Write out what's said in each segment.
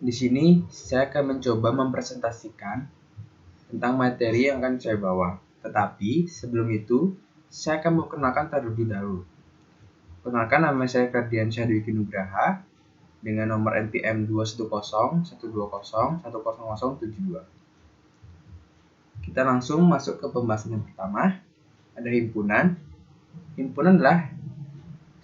Di sini saya akan mencoba mempresentasikan tentang materi yang akan saya bawa. Tetapi sebelum itu, saya akan memperkenalkan terlebih dahulu. Perkenalkan, nama saya Ferdiansyah Dwi Nugraha dengan nomor NPM 21012010072. Kita langsung masuk ke pembahasan yang pertama. Ada himpunan. Himpunan adalah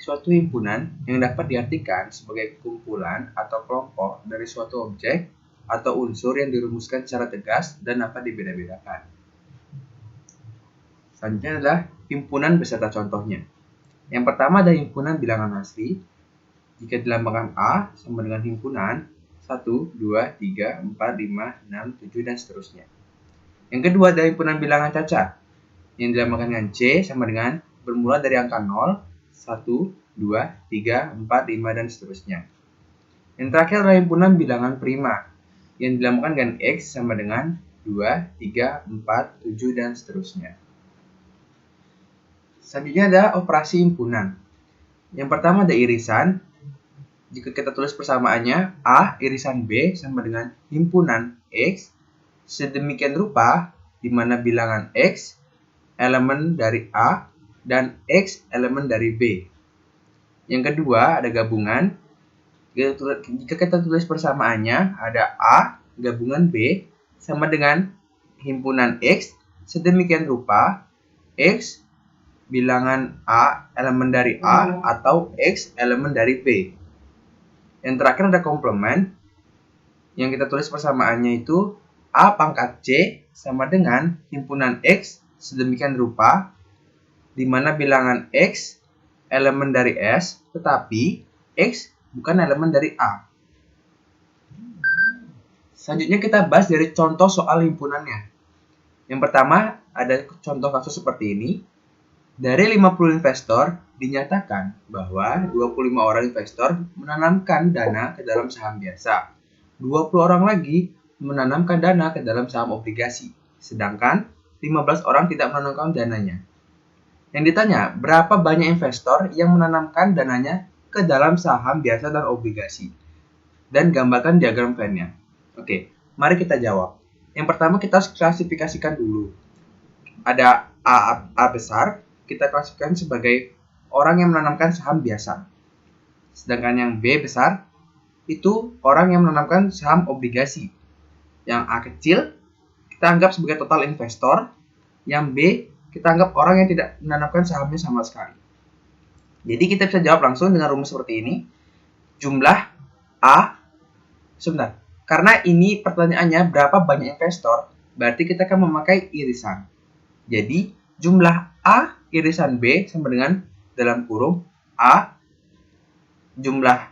suatu himpunan yang dapat diartikan sebagai kumpulan atau kelompok dari suatu objek atau unsur yang dirumuskan secara tegas dan dapat dibeda-bedakan. Selanjutnya adalah himpunan beserta contohnya. Yang pertama ada himpunan bilangan asli. Jika dilambangkan A sama dengan himpunan 1, 2, 3, 4, 5, 6, 7, dan seterusnya. Yang kedua ada himpunan bilangan cacat. Yang dilambangkan dengan C sama dengan bermula dari angka 0, 1, 2, 3, 4, 5, dan seterusnya. Yang terakhir adalah himpunan bilangan prima yang dilambangkan dengan X sama dengan 2, 3, 4, 7, dan seterusnya. Selanjutnya ada operasi himpunan. Yang pertama ada irisan. Jika kita tulis persamaannya, A irisan B sama dengan himpunan X sedemikian rupa di mana bilangan X elemen dari A dan X elemen dari B. Yang kedua ada gabungan. Jika kita tulis persamaannya, ada A gabungan B sama dengan himpunan X sedemikian rupa X bilangan A elemen dari A atau X elemen dari B. Yang terakhir ada komplement. Yang kita tulis persamaannya itu A pangkat C sama dengan himpunan X sedemikian rupa di mana bilangan X elemen dari S, tetapi X bukan elemen dari A. Selanjutnya kita bahas dari contoh soal himpunannya. Yang pertama, ada contoh kasus seperti ini. Dari 50 investor, dinyatakan bahwa 25 orang investor menanamkan dana ke dalam saham biasa. 20 orang lagi menanamkan dana ke dalam saham obligasi, sedangkan 15 orang tidak menanamkan dananya. Yang ditanya, berapa banyak investor yang menanamkan dananya ke dalam saham biasa dan obligasi? Dan gambarkan diagram Venn-nya. Oke, mari kita jawab. Yang pertama kita harus klasifikasikan dulu. Ada A besar, kita klasifikasikan sebagai orang yang menanamkan saham biasa. Sedangkan yang B besar, itu orang yang menanamkan saham obligasi. Yang A kecil, kita anggap sebagai total investor. Yang B, kita anggap orang yang tidak menanamkan sahamnya sama sekali. Jadi kita bisa jawab langsung dengan rumus seperti ini. Jumlah A, sebentar, karena ini pertanyaannya berapa banyak investor, berarti kita akan memakai irisan. Jadi jumlah A irisan B sama dengan dalam kurung A jumlah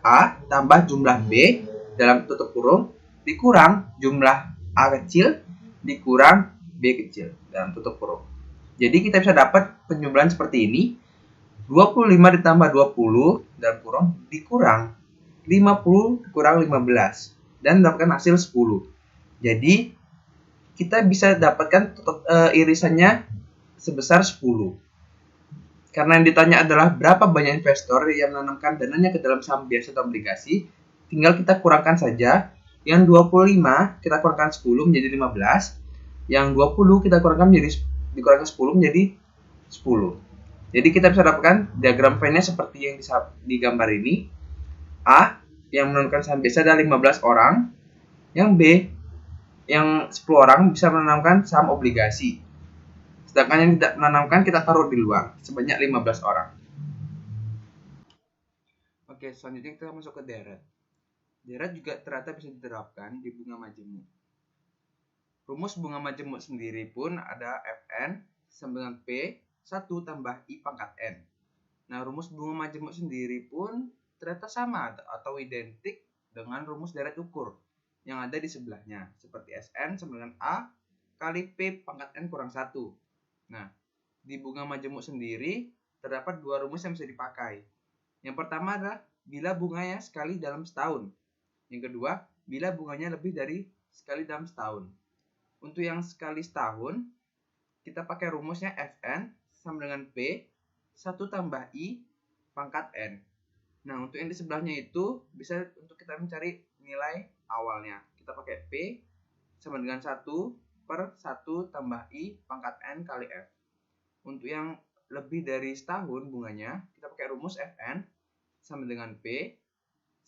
A tambah jumlah B dalam tutup kurung dikurang jumlah A kecil dikurang B kecil dalam tutup kurung. Jadi kita bisa dapat penjumlahan seperti ini. 25 ditambah 20 dalam kurung dikurang 50 dikurang 15 dan mendapatkan hasil 10. Jadi kita bisa dapatkan irisannya sebesar 10. Karena yang ditanya adalah berapa banyak investor yang menanamkan dananya ke dalam saham biasa atau obligasi, tinggal kita kurangkan saja. Yang 25 kita kurangkan 10 menjadi 15. Yang 20 kita kurangkan 10 menjadi 10. Jadi kita bisa dapatkan diagram Venn-nya seperti yang di gambar ini. A yang menanamkan saham biasa ada 15 orang. Yang B yang 10 orang bisa menanamkan saham obligasi. Sedangkan yang tidak menanamkan kita taruh di luar sebanyak 15 orang. Oke, selanjutnya kita masuk ke deret. Deret juga ternyata bisa diterapkan di bunga majemuk. Rumus bunga majemuk sendiri pun ada Fn sama dengan P 1 tambah I pangkat N. Nah, rumus bunga majemuk sendiri pun ternyata sama atau identik dengan rumus deret ukur yang ada di sebelahnya. Seperti Sn sama dengan A kali P pangkat N kurang 1. Nah, di bunga majemuk sendiri terdapat dua rumus yang bisa dipakai. Yang pertama adalah bila bunganya sekali dalam setahun. Yang kedua, bila bunganya lebih dari sekali dalam setahun. Untuk yang sekali setahun, kita pakai rumusnya Fn sama dengan P 1 tambah I pangkat N. Nah, untuk yang di sebelahnya itu bisa untuk kita mencari nilai awalnya. Kita pakai P sama dengan 1 per 1 tambah I pangkat N kali F. Untuk yang lebih dari setahun bunganya, kita pakai rumus Fn sama dengan P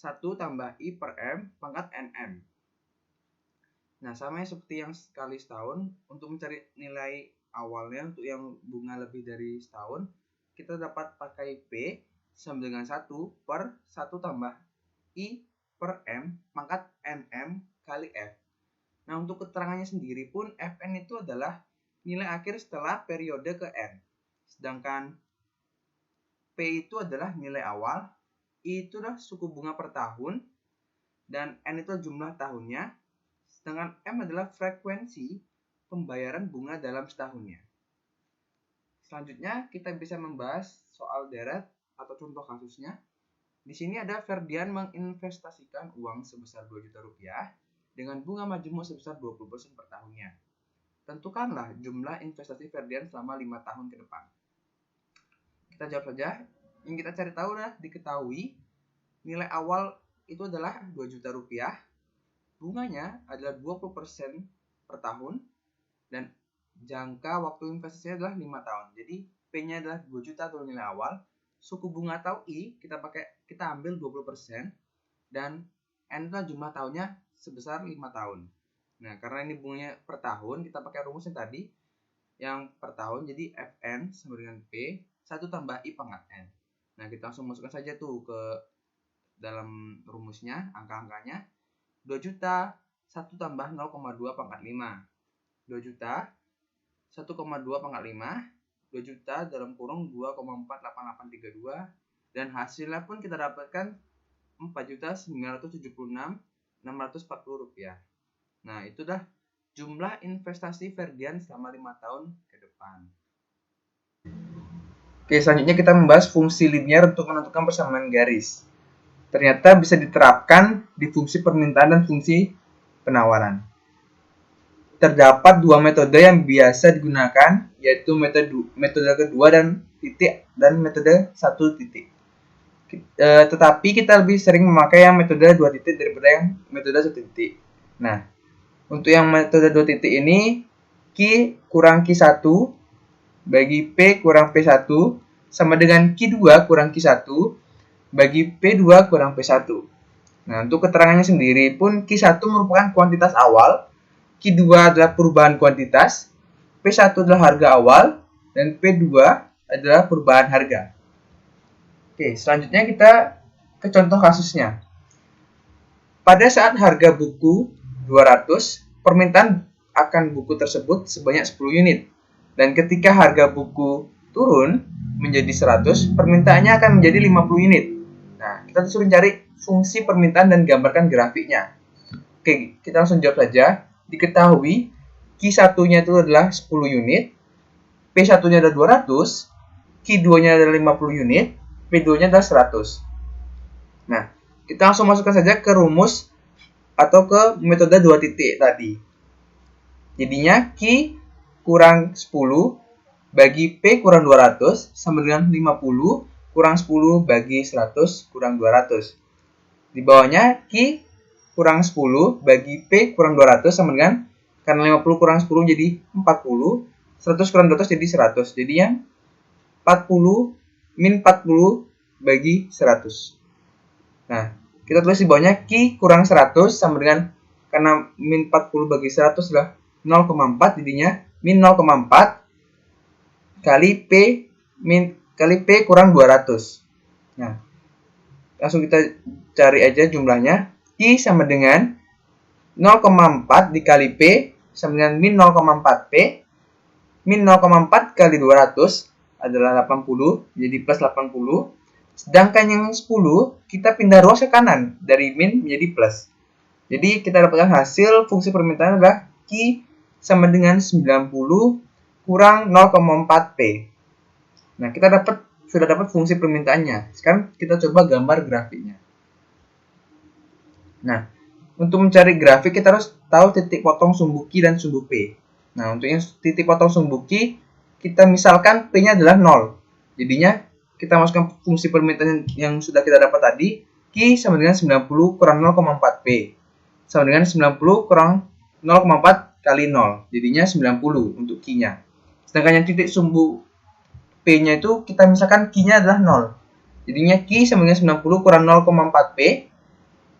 1 tambah I per M pangkat NM. Nah, sama seperti yang sekali setahun, untuk mencari nilai awalnya untuk yang bunga lebih dari setahun, kita dapat pakai P sama dengan 1 per 1 tambah I per M pangkat NM kali F. Nah, untuk keterangannya sendiri pun Fn itu adalah nilai akhir setelah periode ke N. Sedangkan P itu adalah nilai awal, I itu adalah suku bunga per tahun, dan N itu jumlah tahunnya, sedangkan M adalah frekuensi pembayaran bunga dalam setahunnya. Selanjutnya kita bisa membahas soal deret atau contoh kasusnya. Di sini ada Ferdian menginvestasikan uang sebesar 2 juta rupiah dengan bunga majemuk sebesar 20% per tahunnya. Tentukanlah jumlah investasi Ferdian selama 5 tahun ke depan. Kita jawab saja. Yang kita cari tahu adalah diketahui nilai awal itu adalah 2 juta rupiah. Bunganya adalah 20% per tahun dan jangka waktu investasinya adalah 5 tahun. Jadi P-nya adalah 2 juta atau nilai awal. Suku bunga atau I kita ambil 20% dan N itu jumlah tahunnya sebesar 5 tahun. Nah, karena ini bunganya per tahun, kita pakai rumusnya tadi yang per tahun, jadi Fn sama dengan P 1 tambah I pangkat N. Nah, kita langsung masukkan saja tuh ke dalam rumusnya, angka-angkanya. 2 juta 1 tambah 0,2 pangkat 5. 2 juta 1,2 pangkat 5. 2 juta dalam kurung 2,48832. Dan hasilnya pun kita dapatkan 4.976.640 rupiah. Nah, itu dah jumlah investasi Ferdian selama 5 tahun ke depan. Oke, selanjutnya kita membahas fungsi linear untuk menentukan persamaan garis. Ternyata bisa diterapkan di fungsi permintaan dan fungsi penawaran. Terdapat dua metode yang biasa digunakan, yaitu metode kedua dan titik dan metode 1 titik. Tetapi kita lebih sering memakai yang metode 2 titik daripada yang metode 1 titik. Nah, untuk yang metode 2 titik ini, Q kurang Q1 bagi P kurang P1 sama dengan Q2 kurang Q1 bagi P2 kurang P1. Nah, untuk keterangannya sendiri pun Q1 merupakan kuantitas awal, Q2 adalah perubahan kuantitas, P1 adalah harga awal, dan P2 adalah perubahan harga. Oke, selanjutnya kita ke contoh kasusnya. Pada saat harga buku 200, permintaan akan buku tersebut sebanyak 10 unit. Dan ketika harga buku turun menjadi 100, permintaannya akan menjadi 50 unit. Nah, kita disuruh cari fungsi permintaan dan gambarkan grafiknya. Oke, kita langsung jawab saja. Diketahui Q1-nya itu adalah 10 unit, P1-nya adalah 200, Q2-nya adalah 50 unit, P2-nya adalah 100. Nah, kita langsung masukkan saja ke rumus atau ke metode 2 titik tadi. Jadinya Q kurang 10 bagi P kurang 200 sama dengan 50 kurang 10 bagi 100 kurang 200. Di bawahnya Q kurang 10 bagi P kurang 200 sama dengan, karena 50 kurang 10 jadi 40, 100 kurang 200 jadi 100. Jadinya 40 min 40 bagi 100. Nah, kita tulis di bawahnya Q kurang 100 sama dengan, karena min 40 bagi 100 adalah 0,4, jadinya min 0,4 kali P kurang 200. Nah, langsung kita cari aja jumlahnya. Q sama dengan 0,4 dikali P sama dengan min 0,4 P. Min 0,4 kali 200 adalah 80, jadi plus 80. Sedangkan yang 10 kita pindah ruas ke kanan, dari min menjadi plus. Jadi kita dapatkan hasil fungsi permintaan adalah Q sama dengan 90 kurang 0,4 P. Nah, kita sudah dapat fungsi permintaannya. Sekarang kita coba gambar grafiknya. Nah, untuk mencari grafik kita harus tahu titik potong sumbu Q dan sumbu P. Nah, untuk yang titik potong sumbu Q, kita misalkan P-nya adalah 0. Jadinya kita masukkan fungsi permintaan yang sudah kita dapat tadi, Q sama dengan 90 kurang 0,4 P. Sama dengan 90 kurang 0,4 kali 0. Jadinya 90 untuk Q-nya. Sedangkan yang titik sumbu P-nya itu kita misalkan Q-nya adalah 0. Jadinya Q sama dengan 90 kurang 0,4 P.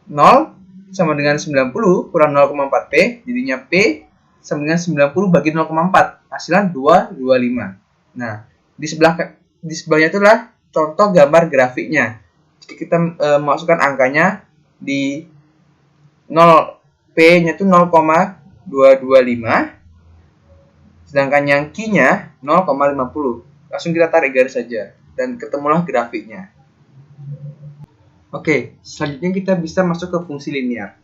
0 sama dengan 90 kurang 0,4 P. Jadinya P sama dengan 90 bagi 0,4. Hasilnya 225. Nah, di sebelahnya itulah contoh gambar grafiknya. Jika kita masukkan angkanya di 0 P-nya itu 0,225, sedangkan yang Q-nya 0,50. Langsung kita tarik garis saja dan ketemulah grafiknya. Oke, selanjutnya kita bisa masuk ke fungsi linear.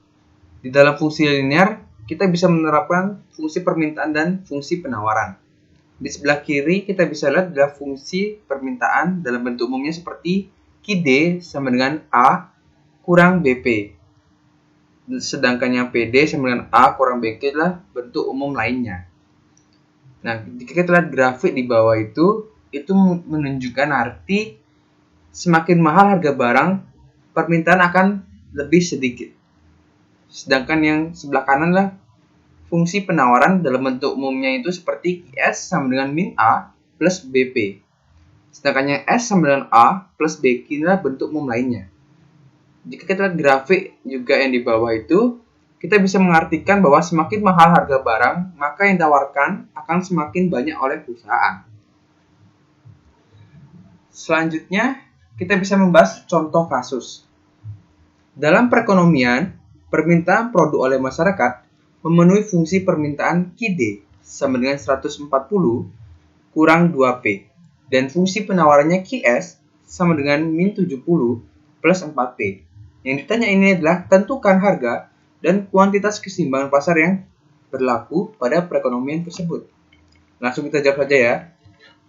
Di dalam fungsi linear, kita bisa menerapkan fungsi permintaan dan fungsi penawaran. Di sebelah kiri kita bisa lihat adalah fungsi permintaan dalam bentuk umumnya seperti QD sama dengan A kurang BP. Sedangkan yang PD sama dengan A kurang BQ adalah bentuk umum lainnya. Nah, jika kita lihat grafik di bawah itu menunjukkan arti semakin mahal harga barang, permintaan akan lebih sedikit. Sedangkan yang sebelah kanan adalah fungsi penawaran dalam bentuk umumnya itu seperti S sama dengan min A plus BP. Sedangkan yang S sama dengan A plus BQ adalah bentuk umum lainnya. Jika kita lihat grafik juga yang di bawah itu, kita bisa mengartikan bahwa semakin mahal harga barang, maka yang ditawarkan akan semakin banyak oleh perusahaan. Selanjutnya, kita bisa membahas contoh kasus. Dalam perekonomian, permintaan produk oleh masyarakat memenuhi fungsi permintaan QD sama dengan 140 kurang 2P dan fungsi penawarannya QS sama dengan min 70 plus 4P. Yang ditanya ini adalah tentukan harga dan kuantitas keseimbangan pasar yang berlaku pada perekonomian tersebut. Langsung kita jawab saja ya.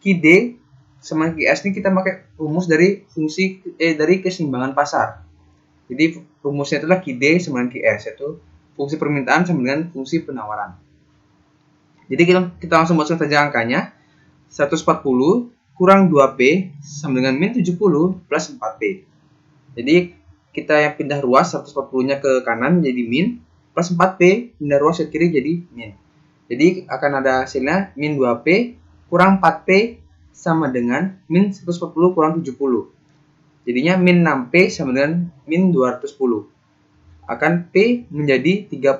QD sama QS ini kita pakai rumus dari dari keseimbangan pasar. Jadi rumusnya itulah QD sama dengan QS, yaitu fungsi permintaan sama dengan fungsi penawaran. Jadi kita langsung masukkan saja angkanya. 140 kurang 2P sama dengan min 70 plus 4P. Jadi kita yang pindah ruas 140-nya ke kanan jadi min, plus 4P pindah ruas ke kiri jadi min. Jadi akan ada hasilnya min 2P kurang 4P sama dengan min 140 kurang 70. Jadinya min 6P sama dengan min 210. Akan P menjadi 35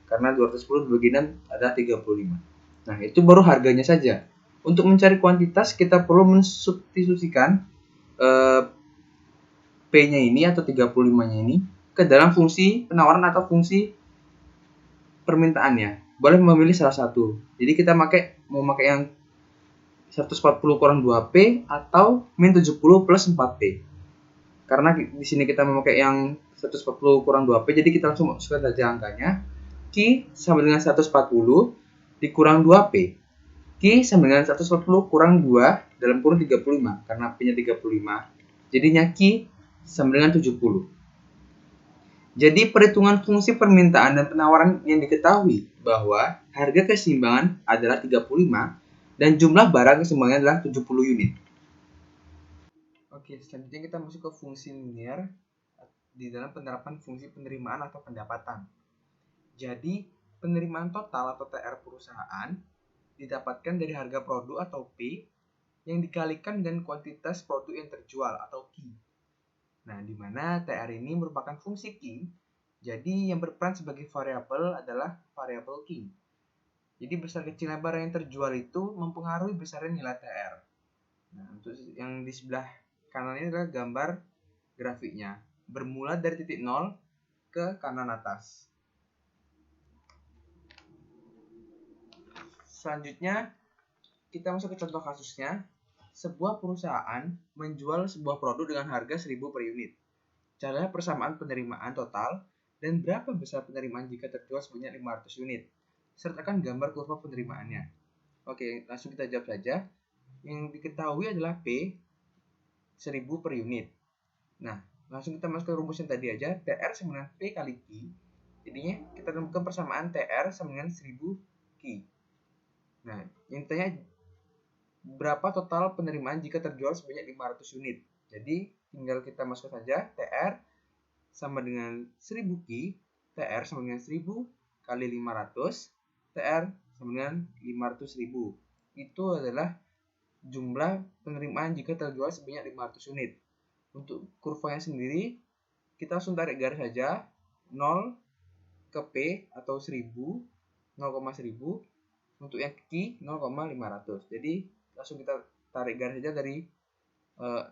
karena 210 dibagi 6 ada 35. Nah, itu baru harganya saja. Untuk mencari kuantitas kita perlu mensubstitusikan P-nya ini atau 35-nya ini ke dalam fungsi penawaran atau fungsi permintaannya. Boleh memilih salah satu. Jadi kita mau pakai yang 140 kurang 2P atau min 70 plus 4P. Karena di sini kita memakai yang 140 kurang 2P, jadi kita langsung masukkan saja angkanya. Q sama dengan 140 dikurang 2P. Q sama dengan 140 kurang 2 dalam kurung 35, karena P-nya 35. Jadinya Q sama dengan 70. Jadi perhitungan fungsi permintaan dan penawaran yang diketahui bahwa harga keseimbangan adalah 35 dan jumlah barang keseimbangan adalah 70 unit. Oke, selanjutnya kita masuk ke fungsi linear di dalam penerapan fungsi penerimaan atau pendapatan. Jadi, penerimaan total atau TR perusahaan didapatkan dari harga produk atau P yang dikalikan dengan kuantitas produk yang terjual atau Q. Nah, di mana TR ini merupakan fungsi Q, jadi yang berperan sebagai variabel adalah variabel Q. Jadi besar kecilnya barang yang terjual itu mempengaruhi besarnya nilai TR. Nah, untuk yang di sebelah kanan ini adalah gambar grafiknya, bermula dari titik 0 ke kanan atas. Selanjutnya, kita masuk ke contoh kasusnya. Sebuah perusahaan menjual sebuah produk dengan harga 1.000 per unit. Carilah persamaan penerimaan total dan berapa besar penerimaan jika terjual sebanyak 500 unit. Sertakan gambar kurva penerimaannya. Oke, langsung kita jawab saja. Yang diketahui adalah P 1.000 per unit. Nah, langsung kita masuk ke rumus yang tadi aja. TR sama dengan P kali Q. Jadinya kita temukan persamaan TR sama dengan 1.000 Q. Nah, yang ditanya berapa total penerimaan jika terjual sebanyak 500 unit. Jadi tinggal kita masukkan saja TR sama dengan 1000 Ki, TR sama dengan 1000 kali 500, TR sama dengan 500.000. Itu adalah jumlah penerimaan jika terjual sebanyak 500 unit. Untuk kurvanya sendiri, kita langsung tarik garis saja, 0 ke P atau 1000, 0,1000. Untuk yang Ki 0,500. Jadi langsung kita tarik garis saja dari 0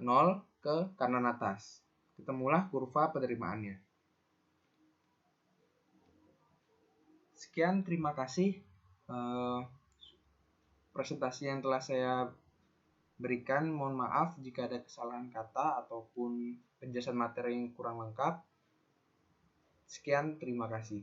ke kanan atas. Ketemulah kurva penerimaannya. Sekian, terima kasih presentasi yang telah saya berikan. Mohon maaf jika ada kesalahan kata ataupun penjelasan materi yang kurang lengkap. Sekian, terima kasih.